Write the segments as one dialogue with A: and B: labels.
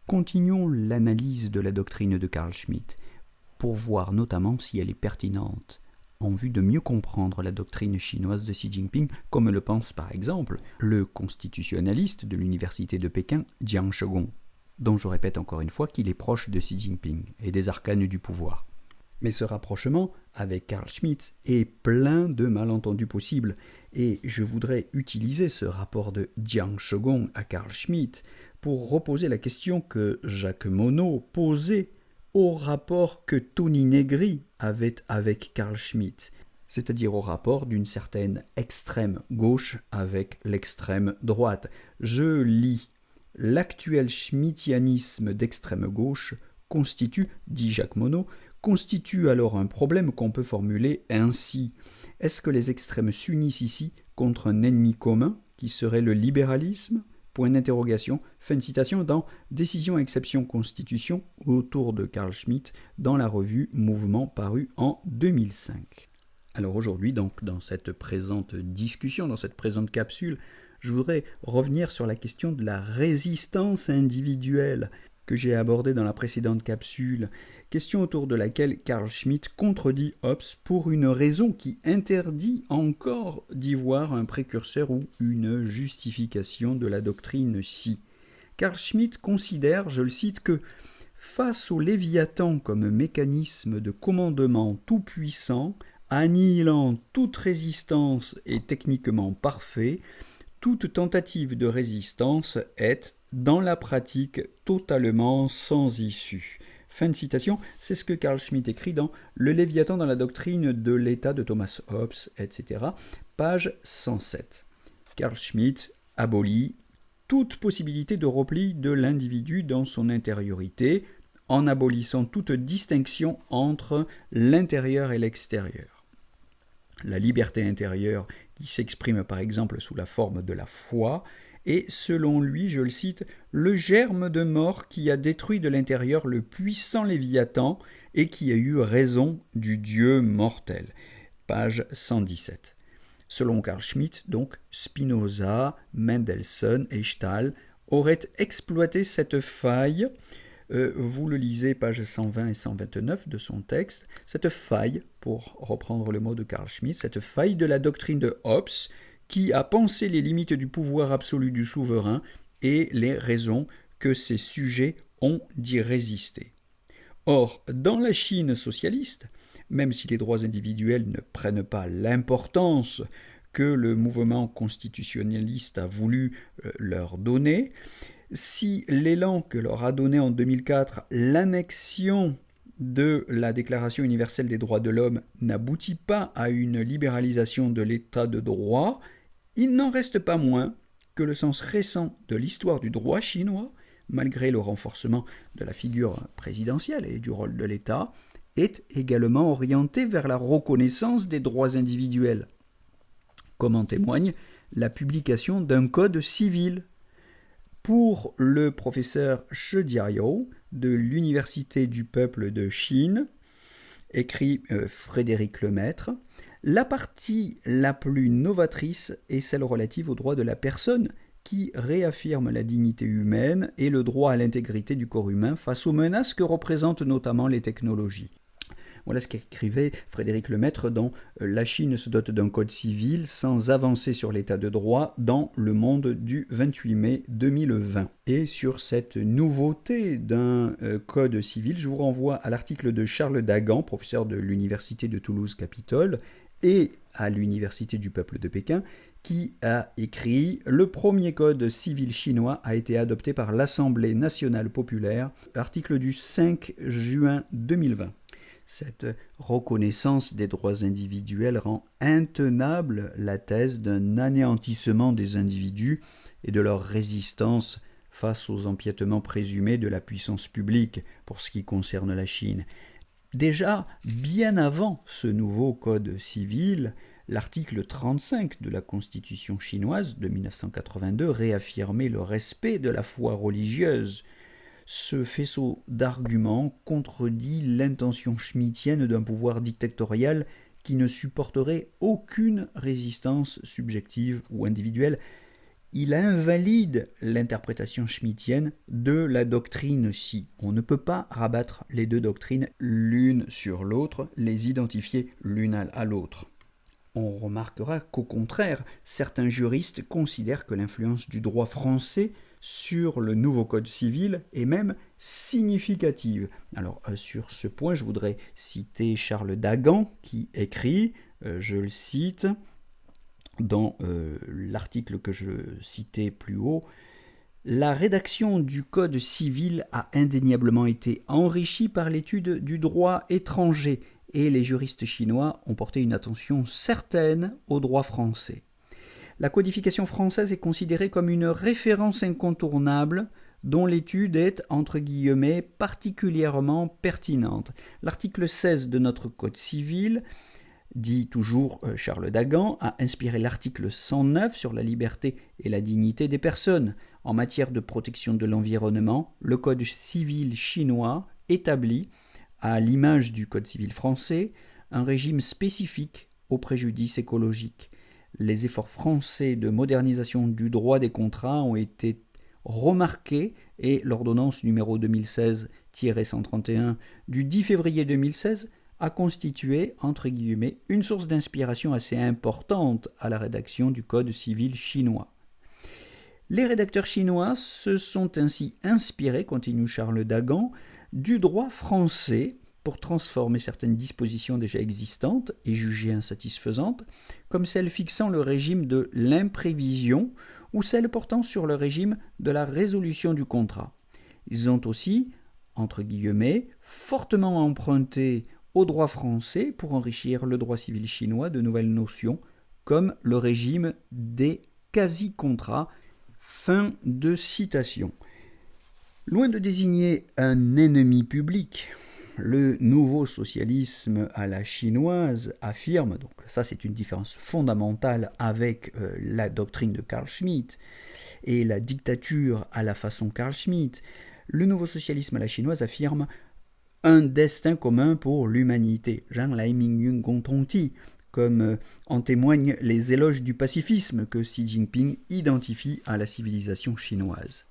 A: Continuons l'analyse de la doctrine de Carl Schmitt pour voir notamment si elle est pertinente en vue de mieux comprendre la doctrine chinoise de Xi Jinping, comme le pense par exemple le constitutionnaliste de l'université de Pékin, Jiang Shegong, dont je répète encore une fois qu'il est proche de Xi Jinping et des arcanes du pouvoir. Mais ce rapprochement avec Carl Schmitt est plein de malentendus possibles, et je voudrais utiliser ce rapport de Jiang Shegong à Carl Schmitt pour reposer la question que Jacques Monod posait au rapport que Tony Negri avait avec Carl Schmitt, c'est-à-dire au rapport d'une certaine extrême gauche avec l'extrême droite. Je lis « L'actuel schmittianisme d'extrême gauche constitue, dit Jacques Monod, constitue alors un problème qu'on peut formuler ainsi. Est-ce que les extrêmes s'unissent ici contre un ennemi commun qui serait le libéralisme ? Point d'interrogation, fin de citation dans Décision, exception, constitution autour de Carl Schmitt dans la revue Mouvement parue en 2005. Alors aujourd'hui, donc, dans cette présente discussion, dans cette présente capsule, je voudrais revenir sur la question de la résistance individuelle que j'ai abordée dans la précédente capsule, question autour de laquelle Carl Schmitt contredit Hobbes pour une raison qui interdit encore d'y voir un précurseur ou une justification de la doctrine Xi. Carl Schmitt considère, je le cite, que face au Léviathan comme mécanisme de commandement tout-puissant, annihilant toute résistance et techniquement parfait, toute tentative de résistance est, dans la pratique, totalement sans issue. Fin de citation, c'est ce que Carl Schmitt écrit dans Le Léviathan dans la doctrine de l'État de Thomas Hobbes, etc., page 107. Carl Schmitt abolit toute possibilité de repli de l'individu dans son intériorité, en abolissant toute distinction entre l'intérieur et l'extérieur. La liberté intérieure, qui s'exprime par exemple sous la forme de la foi, est, selon lui, je le cite, le germe de mort qui a détruit de l'intérieur le puissant Léviathan et qui a eu raison du Dieu mortel. Page 117. Selon Carl Schmitt, donc, Spinoza, Mendelssohn et Stahl auraient exploité cette faille, vous le lisez pages 120 et 129 de son texte, cette faille, pour reprendre le mot de Carl Schmitt, cette faille de la doctrine de Hobbes, qui a pensé les limites du pouvoir absolu du souverain et les raisons que ses sujets ont d'y résister. Or, dans la Chine socialiste, même si les droits individuels ne prennent pas l'importance que le mouvement constitutionnaliste a voulu leur donner, si l'élan que leur a donné en 2004 l'annexion de la Déclaration universelle des droits de l'homme n'aboutit pas à une libéralisation de l'état de droit, il n'en reste pas moins que le sens récent de l'histoire du droit chinois, malgré le renforcement de la figure présidentielle et du rôle de l'État, est également orienté vers la reconnaissance des droits individuels, comme en témoigne la publication d'un code civil. Pour le professeur Shi Jiayou de l'Université du peuple de Chine, écrit Frédéric Lemaître, la partie la plus novatrice est celle relative aux droits de la personne qui réaffirme la dignité humaine et le droit à l'intégrité du corps humain face aux menaces que représentent notamment les technologies. Voilà ce qu'écrivait Frédéric Lemaître dans La Chine se dote d'un code civil sans avancer sur l'état de droit dans Le Monde du 28 mai 2020. Et sur cette nouveauté d'un code civil, je vous renvoie à l'article de Charles Dagan, professeur de l'Université de Toulouse-Capitole, et à l'Université du peuple de Pékin, qui a écrit « Le premier code civil chinois a été adopté par l'Assemblée nationale populaire », article du 5 juin 2020. Cette reconnaissance des droits individuels rend intenable la thèse d'un anéantissement des individus et de leur résistance face aux empiétements présumés de la puissance publique pour ce qui concerne la Chine. Déjà, bien avant ce nouveau code civil, l'article 35 de la Constitution chinoise de 1982 réaffirmait le respect de la foi religieuse. Ce faisceau d'arguments contredit l'intention schmittienne d'un pouvoir dictatorial qui ne supporterait aucune résistance subjective ou individuelle, il invalide l'interprétation schmittienne de la doctrine Xi. On ne peut pas rabattre les deux doctrines l'une sur l'autre, les identifier l'une à l'autre. On remarquera qu'au contraire, certains juristes considèrent que l'influence du droit français sur le nouveau code civil est même significative. Alors sur ce point, je voudrais citer Charles Dagan qui écrit, je le cite, dans l'article que je citais plus haut, « La rédaction du Code civil a indéniablement été enrichie par l'étude du droit étranger et les juristes chinois ont porté une attention certaine au droit français. La codification française est considérée comme une référence incontournable dont l'étude est, entre guillemets, particulièrement pertinente. L'article 16 de notre Code civil, dit toujours Charles Dagan, a inspiré l'article 109 sur la liberté et la dignité des personnes. En matière de protection de l'environnement, le Code civil chinois établit, à l'image du Code civil français, un régime spécifique aux préjudices écologiques. Les efforts français de modernisation du droit des contrats ont été remarqués et l'ordonnance numéro 2016-131 du 10 février 2016 a constitué, entre guillemets, une source d'inspiration assez importante à la rédaction du Code civil chinois. Les rédacteurs chinois se sont ainsi inspirés, continue Charles Dagan, du droit français pour transformer certaines dispositions déjà existantes et jugées insatisfaisantes, comme celles fixant le régime de l'imprévision ou celles portant sur le régime de la résolution du contrat. Ils ont aussi, entre guillemets, fortement emprunté au droit français pour enrichir le droit civil chinois de nouvelles notions, comme le régime des quasi-contrats. Fin de citation. Loin de désigner un ennemi public, le nouveau socialisme à la chinoise affirme, donc ça c'est une différence fondamentale avec la doctrine de Carl Schmitt et la dictature à la façon Carl Schmitt, le nouveau socialisme à la chinoise affirme un destin commun pour l'humanité, Zhang Lai Mingyun Gongtongti, comme en témoignent les éloges du pacifisme que Xi Jinping identifie à la civilisation chinoise.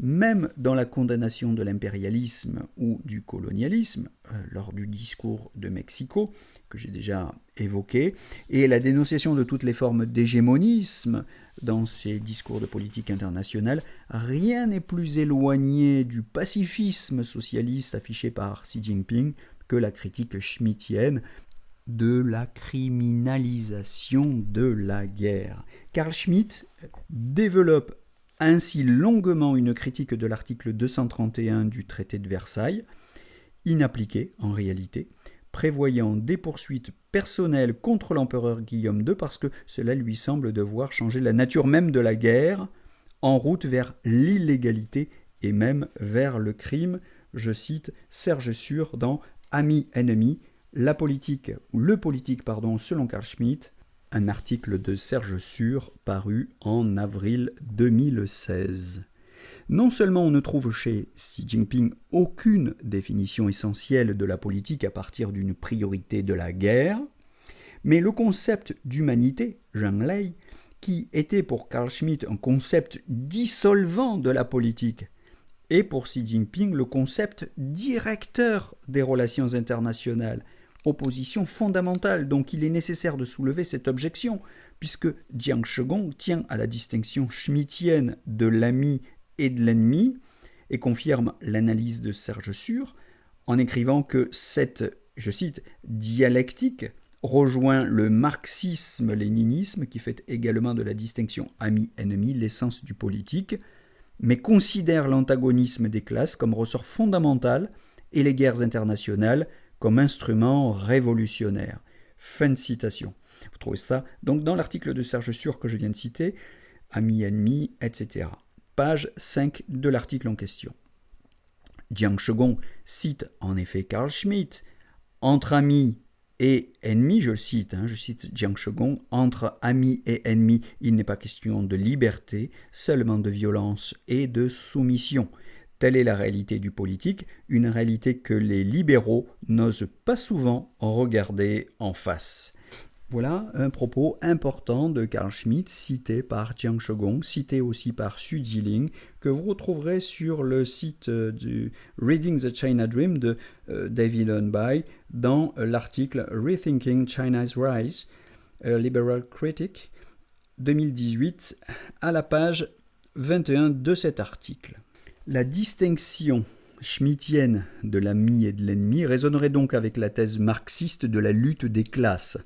A: Même dans la condamnation de l'impérialisme ou du colonialisme, lors du discours de Mexico, que j'ai déjà évoqué, et la dénonciation de toutes les formes d'hégémonisme dans ses discours de politique internationale, rien n'est plus éloigné du pacifisme socialiste affiché par Xi Jinping que la critique schmittienne de la criminalisation de la guerre. Carl Schmitt développe ainsi longuement une critique de l'article 231 du traité de Versailles, inappliqué en réalité, prévoyant des poursuites personnelles contre l'empereur Guillaume II parce que cela lui semble devoir changer la nature même de la guerre en route vers l'illégalité et même vers le crime. Je cite Serge Sur dans Amis-ennemis, la politique, ou le politique, selon Carl Schmitt, un article de Serge Sur paru en avril 2016. Non seulement on ne trouve chez Xi Jinping aucune définition essentielle de la politique à partir d'une priorité de la guerre, mais le concept d'humanité, Zhang Lei, qui était pour Carl Schmitt un concept dissolvant de la politique, est pour Xi Jinping le concept directeur des relations internationales, opposition fondamentale, donc il est nécessaire de soulever cette objection, puisque Jiang Shegong tient à la distinction schmittienne de l'ami et de l'ennemi, et confirme l'analyse de Serge Sur, en écrivant que cette, je cite, dialectique rejoint le marxisme-léninisme, qui fait également de la distinction ami-ennemi l'essence du politique, mais considère l'antagonisme des classes comme ressort fondamental et les guerres internationales comme instrument révolutionnaire. Fin de citation. Vous trouvez ça donc dans l'article de Serge Sur que je viens de citer, Amis-ennemis, etc. Page 5 de l'article en question. Jiang Shegong cite en effet Carl Schmitt. Entre amis et ennemis, je cite Jiang Shegong, entre amis et ennemis, il n'est pas question de liberté, seulement de violence et de soumission. Telle est la réalité du politique, une réalité que les libéraux n'osent pas souvent regarder en face. Voilà un propos important de Carl Schmitt, cité par Jiang Shegong, cité aussi par Xu Jiling, que vous retrouverez sur le site du Reading the China Dream de David Hunby dans l'article Rethinking China's Rise, a Liberal Critic, 2018, à la page 21 de cet article. La distinction schmittienne de l'ami et de l'ennemi résonnerait donc avec la thèse marxiste de la lutte des classes.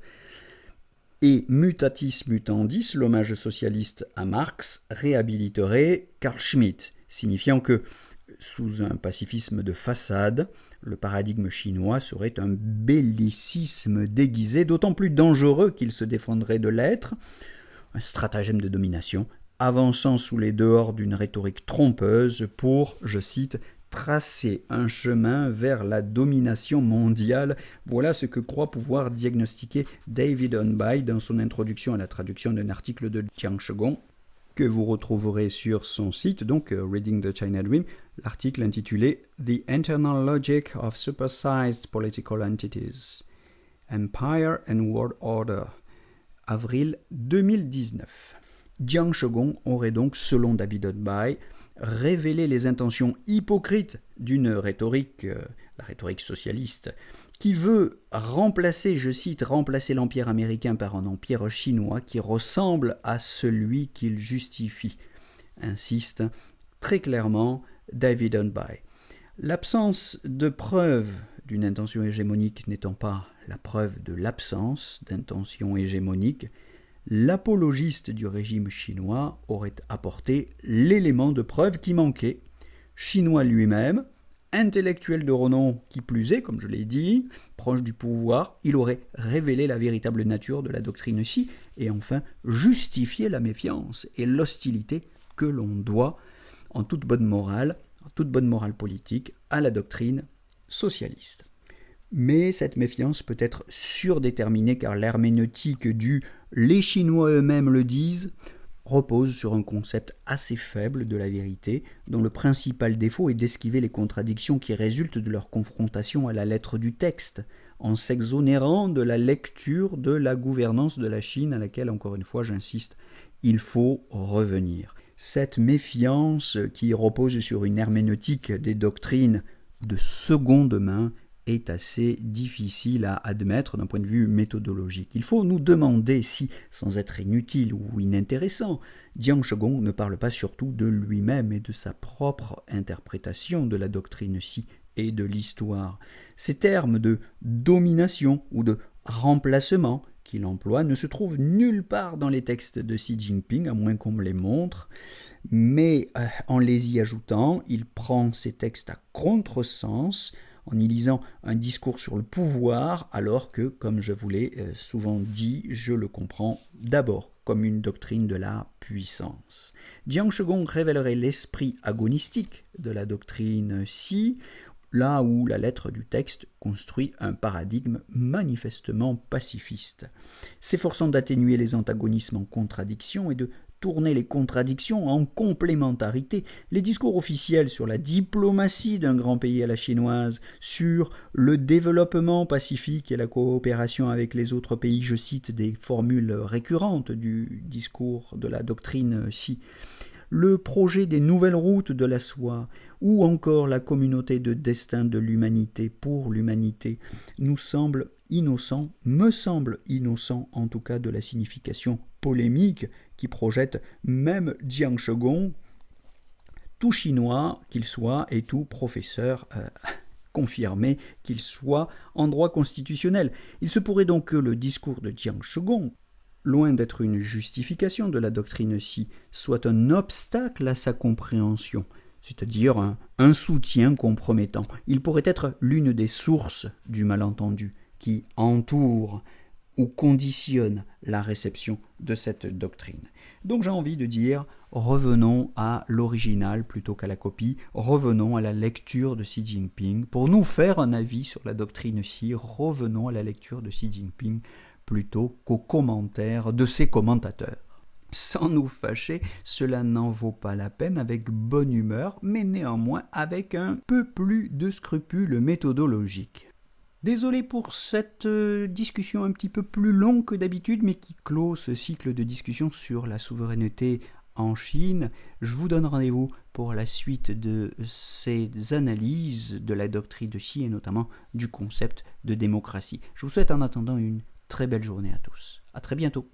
A: Et mutatis mutandis, l'hommage socialiste à Marx réhabiliterait Carl Schmitt, signifiant que, sous un pacifisme de façade, le paradigme chinois serait un bellicisme déguisé, d'autant plus dangereux qu'il se défendrait de l'être, un stratagème de domination, avançant sous les dehors d'une rhétorique trompeuse pour, je cite, tracer un chemin vers la domination mondiale. Voilà ce que croit pouvoir diagnostiquer David Hunby dans son introduction à la traduction d'un article de Jiang Shegong que vous retrouverez sur son site, donc Reading the China Dream, l'article intitulé The Internal Logic of Supersized Political Entities, Empire and World Order, avril 2019. Jiang Shegong aurait donc, selon David Hunby, révéler les intentions hypocrites d'une rhétorique, la rhétorique socialiste, qui veut remplacer, je cite, remplacer l'empire américain par un empire chinois qui ressemble à celui qu'il justifie, insiste très clairement David Hunby. L'absence de preuve d'une intention hégémonique n'étant pas la preuve de l'absence d'intention hégémonique, l'apologiste du régime chinois aurait apporté l'élément de preuve qui manquait. Chinois lui-même, intellectuel de renom qui plus est, comme je l'ai dit, proche du pouvoir, il aurait révélé la véritable nature de la doctrine Xi et enfin justifié la méfiance et l'hostilité que l'on doit, en toute bonne morale politique, à la doctrine socialiste. Mais cette méfiance peut être surdéterminée car l'herméneutique du « les Chinois eux-mêmes le disent » repose sur un concept assez faible de la vérité, dont le principal défaut est d'esquiver les contradictions qui résultent de leur confrontation à la lettre du texte, en s'exonérant de la lecture de la gouvernance de la Chine à laquelle, encore une fois, j'insiste, il faut revenir. Cette méfiance qui repose sur une herméneutique des doctrines de seconde main est assez difficile à admettre d'un point de vue méthodologique. Il faut nous demander si, sans être inutile ou inintéressant, Jiang Shegong ne parle pas surtout de lui-même et de sa propre interprétation de la doctrine Xi et de l'histoire. Ces termes de domination ou de remplacement qu'il emploie ne se trouvent nulle part dans les textes de Xi Jinping, à moins qu'on me les montre, mais en les y ajoutant, il prend ces textes à contresens, en y lisant un discours sur le pouvoir, alors que, comme je vous l'ai souvent dit, je le comprends d'abord comme une doctrine de la puissance. Jiang Shegong révélerait l'esprit agonistique de la doctrine Xi, là où la lettre du texte construit un paradigme manifestement pacifiste, s'efforçant d'atténuer les antagonismes en contradiction et de tourner les contradictions en complémentarité. Les discours officiels sur la diplomatie d'un grand pays à la chinoise, sur le développement pacifique et la coopération avec les autres pays, je cite des formules récurrentes du discours de la doctrine Xi, le projet des nouvelles routes de la soie, ou encore la communauté de destin de l'humanité pour l'humanité, nous semble innocent, me semble innocent en tout cas de la signification polémique qui projette même Jiang Shegong, tout chinois qu'il soit et tout professeur confirmé qu'il soit en droit constitutionnel. Il se pourrait donc que le discours de Jiang Shegong, loin d'être une justification de la doctrine Xi, soit un obstacle à sa compréhension, c'est-à-dire un soutien compromettant. Il pourrait être l'une des sources du malentendu qui entoure ou conditionne la réception de cette doctrine. Donc j'ai envie de dire, revenons à l'original plutôt qu'à la copie, revenons à la lecture de Xi Jinping. Pour nous faire un avis sur la doctrine Xi, revenons à la lecture de Xi Jinping plutôt qu'aux commentaires de ses commentateurs. Sans nous fâcher, cela n'en vaut pas la peine, avec bonne humeur, mais néanmoins avec un peu plus de scrupules méthodologiques. Désolé pour cette discussion un petit peu plus longue que d'habitude, mais qui clôt ce cycle de discussion sur la souveraineté en Chine. Je vous donne rendez-vous pour la suite de ces analyses de la doctrine de Xi et notamment du concept de démocratie. Je vous souhaite en attendant une très belle journée à tous. À très bientôt.